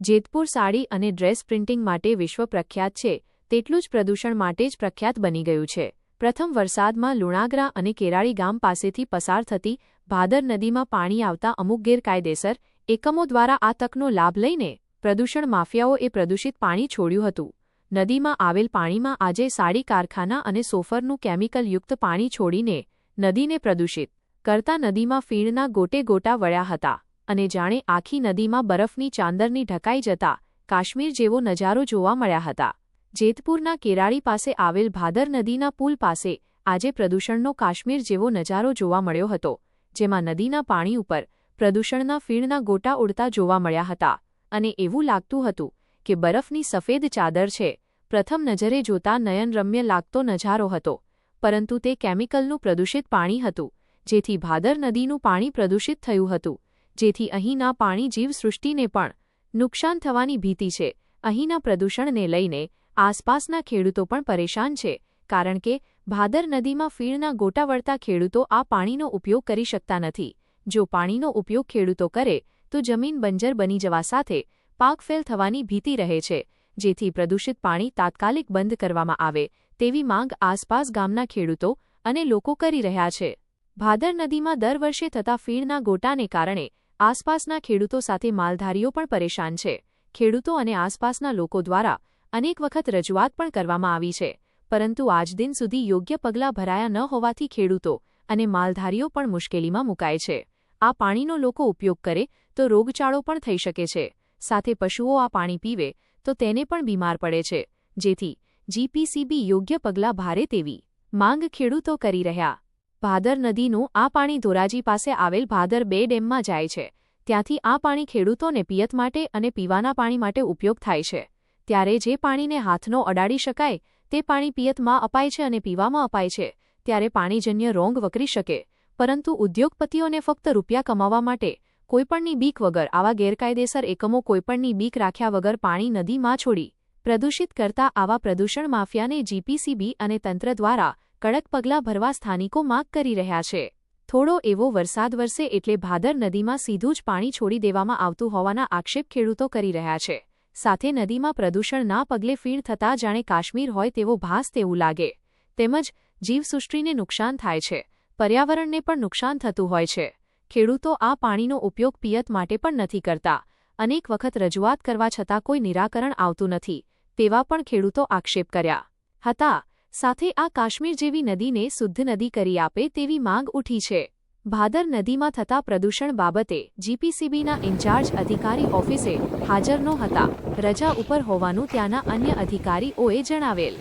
જેતપુર સાડી અને dress printing માટે વિશ્વ પ્રખ્યાત છે, તેટલું જ પ્રદૂષણ માટે જ પ્રખ્યાત બની ગયું છે. પ્રથમ વરસાદમાં લુણાગરા અને કેરાળી ગામ પાસેથી પસાર થતી ભાદર નદીમાં પાણી આવતા અમુક ગેરકાયદેસર એકમો દ્વારા આ તકનો લાભ લઈને પ્રદૂષણ માફિયાઓએ પ્રદૂષિત પાણી છોડ્યું હતું. નદીમાં આવેલ પાણીમાં આજે સાડી કારખાના અને સોફરનું કેમિકલયુક્ત પાણી છોડીને નદીને પ્રદૂષિત કરતા નદીમાં ફીણના ગોટે ગોટા વળ્યા હતા અને જાણે આખી નદીમાં બરફની ચાંદરની ઢકાઈ જતા કાશ્મીર જેવો નજારો જોવા મળ્યા હતા. જેતપુરના કેરાળી પાસે આવેલ ભાદર નદીના પુલ પાસે આજે પ્રદૂષણનો કાશ્મીર જેવો નજારો જોવા મળ્યો હતો, જેમાં નદીના પાણી ઉપર પ્રદૂષણના ફીણના ગોટા ઉડતા જોવા મળ્યા હતા અને એવું લાગતું હતું કે બરફની સફેદ ચાદર છે. પ્રથમ નજરે જોતા નયનરમ્ય લાગતો નજારો હતો, પરંતુ તે કેમિકલનું પ્રદૂષિત પાણી હતું, જેથી ભાદર નદીનું પાણી પ્રદૂષિત થયું હતું, જેથી અહીંના પાણી જીવસૃષ્ટિને પણ નુકસાન થવાની ભીતિ છે. અહીંના પ્રદૂષણને લઈને આસપાસના ખેડૂતો પણ પરેશાન છે, કારણ કે ભાદર નદીમાં ફીણના ગોટા વળતા ખેડૂતો આ પાણીનો ઉપયોગ કરી શકતા નથી. જો પાણીનો ઉપયોગ ખેડૂતો કરે તો જમીન બંજર બની જવા સાથે પાક ફેલ થવાની ભીતિ રહે છે, જેથી પ્રદૂષિત પાણી તાત્કાલિક બંધ કરવામાં આવે તેવી માંગ આસપાસ ગામના ખેડૂતો અને લોકો કરી રહ્યા છે. ભાદર નદીમાં દર વર્ષે થતા ફીણના ગોટાને કારણે આસપાસના ખેડૂતો સાથે માલધારીઓ પણ પરેશાન છે. ખેડૂતો અને આસપાસના લોકો દ્વારા અનેક વખત રજૂઆત પણ કરવામાં આવી છે, પરંતુ આજ દિન સુધી યોગ્ય પગલાં ભરાયા ન હોવાથી ખેડૂતો અને માલધારીઓ પણ મુશ્કેલીમાં મુકાય છે. આ પાણીનો લોકો ઉપયોગ કરે તો રોગચાળો પણ થઈ શકે છે, સાથે પશુઓ આ પાણી પીવે તો તેને પણ બીમાર પડે છે, જેથી જીપીસીબી યોગ્ય પગલાં ભારે તેવી માંગ ખેડૂતો કરી રહ્યા. ભાદર નદીનું આ પાણી ધોરાજી પાસે આવેલ ભાદર 2 ડેમમાં જાય છે. ત્યાંથી આ પાણી ખેડૂતોને પિયત માટે અને પીવાના પાણી માટે ઉપયોગ થાય છે. ત્યારે જે પાણીને હાથનો અડાડી શકાય તે પાણી પિયતમાં અપાય છે અને પીવામાં અપાય છે, ત્યારે પાણીજન્ય રોગ વકરી શકે. પરંતુ ઉદ્યોગપતિઓને ફક્ત રૂપિયા કમાવા માટે કોઈપણની બીક વગર આવા ગેરકાયદેસર એકમો કોઈપણની બીક રાખ્યા વગર પાણી નદીમાં છોડી પ્રદૂષિત કરતા આવા પ્રદૂષણ માફિયાને જીપીસીબી અને તંત્ર દ્વારા કડક પગલાં ભરવા સ્થાનિકો માંગ કરી રહ્યા છે. થોડો એવો વરસાદ વરસે એટલે ભાદર નદીમાં સીધું જ પાણી છોડી દેવામાં આવતું હોવાના આક્ષેપ ખેડૂતો કરી રહ્યા છે. સાથે નદીમાં પ્રદૂષણના પગલે ફીણ થતાં જાણે કાશ્મીર હોય તેવો ભાસ તેવું લાગે, તેમજ જીવસૃષ્ટિને નુકસાન થાય છે, પર્યાવરણને પણ નુકસાન થતું હોય છે. ખેડૂતો આ પાણીનો ઉપયોગ પિયત માટે પણ નથી કરતા. અનેક વખત રજૂઆત કરવા છતાં કોઈ નિરાકરણ આવતું નથી તેવા પણ ખેડૂતો આક્ષેપ કર્યા હતા. સાથે આ કાશ્મીર જેવી નદીને શુદ્ધ નદી કરી આપે તેવી માંગ ઉઠી છે. ભાદર નદીમાં થતા પ્રદૂષણ બાબતે જીપીસીબીના ઇન્ચાર્જ અધિકારી ઓફિસે હાજર નહોતા, રજા ઉપર હોવાનું ત્યાંના અન્ય અધિકારીઓએ જણાવેલ.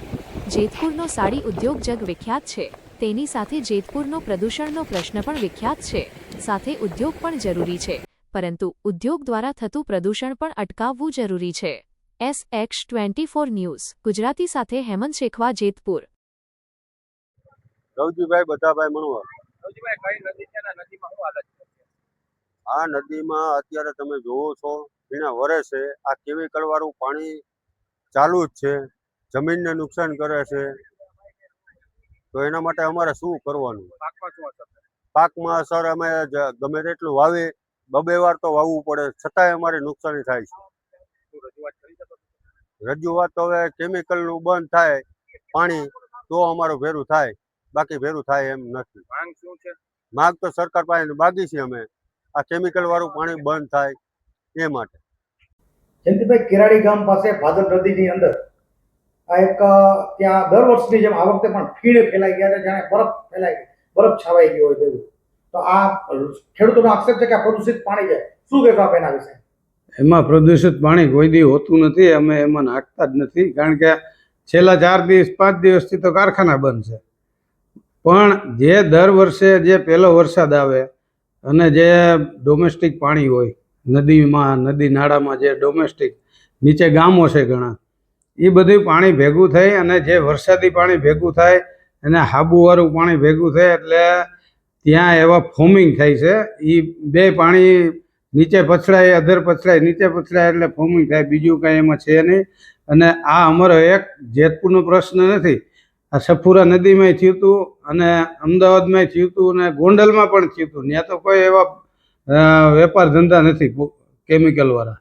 જેતપુરનો સાડી ઉદ્યોગ જગ વિખ્યાત છે, તેની સાથે જેતપુરનો પ્રદૂષણનો પ્રશ્ન પણ વિખ્યાત છે. સાથે ઉદ્યોગ પણ જરૂરી છે, પરંતુ ઉદ્યોગ દ્વારા થતું પ્રદૂષણ પણ અટકાવવું જરૂરી છે. SX24 ન્યૂઝ ગુજરાતી સાથે હેમંત શેખવા, જેતપુર. રવજીભાઈ બધાભાઈ મણવર. આ નદીમાં અત્યારે તમે જોવો છો એના વરસે આ કેમિકલ વાળું પાણી ચાલુ જ છે, જમીનને નુકસાન કરે છે. તો એના માટે અમારે શું કરવાનું? પાકમાં અસર અમે ગમે તેટલું વાવી 2 વાર તો વાવવું પડે, છતાંય અમારે નુકસાની થાય છે. રજૂઆત તો હવે કેમિકલનું બંધ થાય પાણી તો અમારું ભેરું થાય, બાકી ભેરું થાય એમ નથી. માંગ શું છે? માંગ તો સરકાર પાસે માગી છે અમે, આ કેમિકલ વાળું પાણી બંધ થાય એ માટે. જયંતિભાઈ, કેરાળી ગામ પાસે ભાદર નદીની અંદર આ એક ત્યાં દર વર્ષની જેમ આ વખતે પણ ફીણ ફેલાઈ ગયા છે, જાણે બરફ છાવાઈ ગયો હોય તેવું. તો આ ખેડૂતોનો આક્ષેપ છે કે આ પ્રદૂષિત પાણી છે, શું કહેશો આપ એના વિશે? એમાં પ્રદૂષિત પાણી કોઈ દી હોતું નથી, અમે એમાં નાખતા જ નથી, કારણ કે છેલ્લા 4 દિવસ 5 દિવસથી તો કારખાના બંધ છે. પણ જે દર વર્ષે જે પહેલો વરસાદ આવે અને જે ડોમેસ્ટિક પાણી હોય નદીમાં, નદી નાળામાં જે ડોમેસ્ટિક નીચે ગામો છે ઘણા, એ બધું પાણી ભેગું થઈ અને જે વરસાદી પાણી ભેગું થાય અને હાબુવાળું પાણી ભેગું થાય એટલે ત્યાં એવા ફોમિંગ થાય છે. એ 2 પાણી નીચે પછડાય, અધર પછડાય, નીચે પછડાય એટલે ફોમિંગ થાય, બીજું કાંઈ એમાં છે નહીં. અને આ અમારો એક જેતપુરનો પ્રશ્ન નથી, આ સફુરા નદીમાંય થયું હતું અને અમદાવાદમાંય થયું હતું અને ગોંડલમાં પણ થયું હતું. ત્યાં તો કોઈ એવા વેપાર ધંધા નથી કેમિકલવાળા.